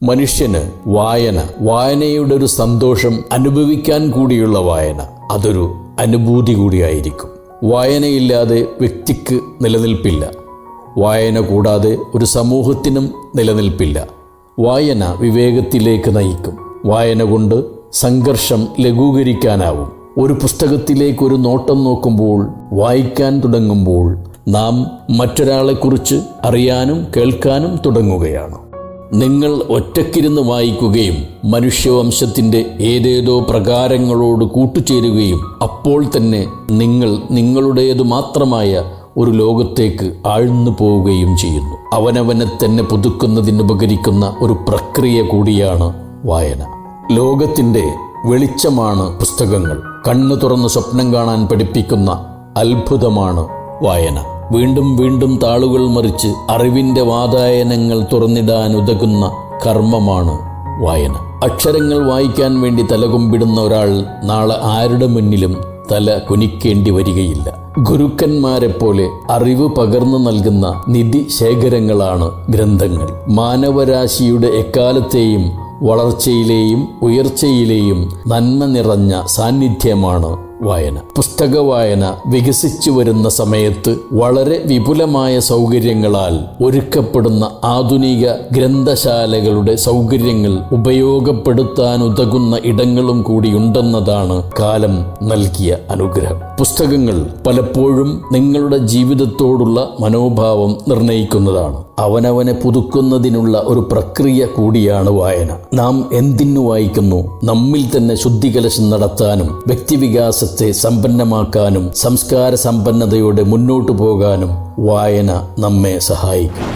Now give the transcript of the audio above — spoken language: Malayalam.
മനുഷ്യന് വായനയുടെ ഒരു സന്തോഷം അനുഭവിക്കാൻ കൂടിയുള്ള വായന, അതൊരു അനുഭൂതി കൂടിയായിരിക്കും. വായനയില്ലാതെ വ്യക്തിക്ക് നിലനിൽപ്പില്ല. വായന കൂടാതെ ഒരു സമൂഹത്തിനും നിലനിൽപ്പില്ല. വായന വിവേകത്തിലേക്ക് നയിക്കും. വായന കൊണ്ട് സംഘർഷം ലഘൂകരിക്കാനാവും. ഒരു പുസ്തകത്തിലേക്ക് ഒരു നോട്ടം നോക്കുമ്പോൾ, വായിക്കാൻ തുടങ്ങുമ്പോൾ നാം മറ്റൊരാളെക്കുറിച്ച് അറിയാനും കേൾക്കാനും തുടങ്ങുകയാണ്. നിങ്ങൾ ഒറ്റക്കിരുന്ന് വായിക്കുകയും മനുഷ്യവംശത്തിൻ്റെ ഏതേതോ പ്രകാരങ്ങളോട് കൂട്ടുചേരുകയും അപ്പോൾ തന്നെ നിങ്ങൾ നിങ്ങളുടേതു മാത്രമായ ഒരു ലോകത്തേക്ക് ആഴ്ന്നു പോവുകയും ചെയ്യുന്നു. അവനവനെ തന്നെ പുതുക്കുന്നതിനുപകരിക്കുന്ന ഒരു പ്രക്രിയ കൂടിയാണ് വായന. ലോകത്തിൻ്റെ വെളിച്ചമാണ് പുസ്തകങ്ങൾ. കണ്ണു തുറന്ന് സ്വപ്നം കാണാൻ പഠിപ്പിക്കുന്ന അത്ഭുതമാണ് വായന. വീണ്ടും വീണ്ടും താളുകൾ മറിച്ച് അറിവിൻ്റെ വാതായനങ്ങൾ തുറന്നിടാൻ ഉതകുന്ന കർമ്മമാണ് വായന. അക്ഷരങ്ങൾ വായിക്കാൻ വേണ്ടി തലകുമ്പിടുന്ന ഒരാൾ നാളെ ആരുടെ മുന്നിലും തല കുനിക്കേണ്ടി വരികയില്ല. ഗുരുക്കന്മാരെ പോലെ അറിവ് പകർന്നു നൽകുന്ന നിധി ശേഖരങ്ങളാണ് ഗ്രന്ഥങ്ങൾ. മാനവരാശിയുടെ എക്കാലത്തെയും വളർച്ചയിലെയും ഉയർച്ചയിലെയും നന്മ നിറഞ്ഞ സാന്നിധ്യമാണ് വായന. പുസ്തക വായന വികസിച്ചു വരുന്ന സമയത്ത് വളരെ വിപുലമായ സൗകര്യങ്ങളാൽ ഒരുക്കപ്പെടുന്ന ആധുനിക ഗ്രന്ഥശാലകളുടെ സൗകര്യങ്ങൾ ഉപയോഗപ്പെടുത്താനുതകുന്ന ഇടങ്ങളും കൂടിയുണ്ടെന്നതാണ് കാലം നൽകിയ അനുഗ്രഹം. പുസ്തകങ്ങൾ പലപ്പോഴും നിങ്ങളുടെ ജീവിതത്തോടുള്ള മനോഭാവം നിർണയിക്കുന്നതാണ്. അവനവനെ പുതുക്കുന്നതിനുള്ള ഒരു പ്രക്രിയ കൂടിയാണ് വായന. നാം എന്തിനു വായിക്കുന്നു? നമ്മിൽ തന്നെ ശുദ്ധികലശം നടത്താനും വ്യക്തിവികാസത്തെ സമ്പന്നമാക്കാനും സംസ്കാര സമ്പന്നതയോടെ മുന്നോട്ടു പോകാനും വായന നമ്മെ സഹായിക്കും.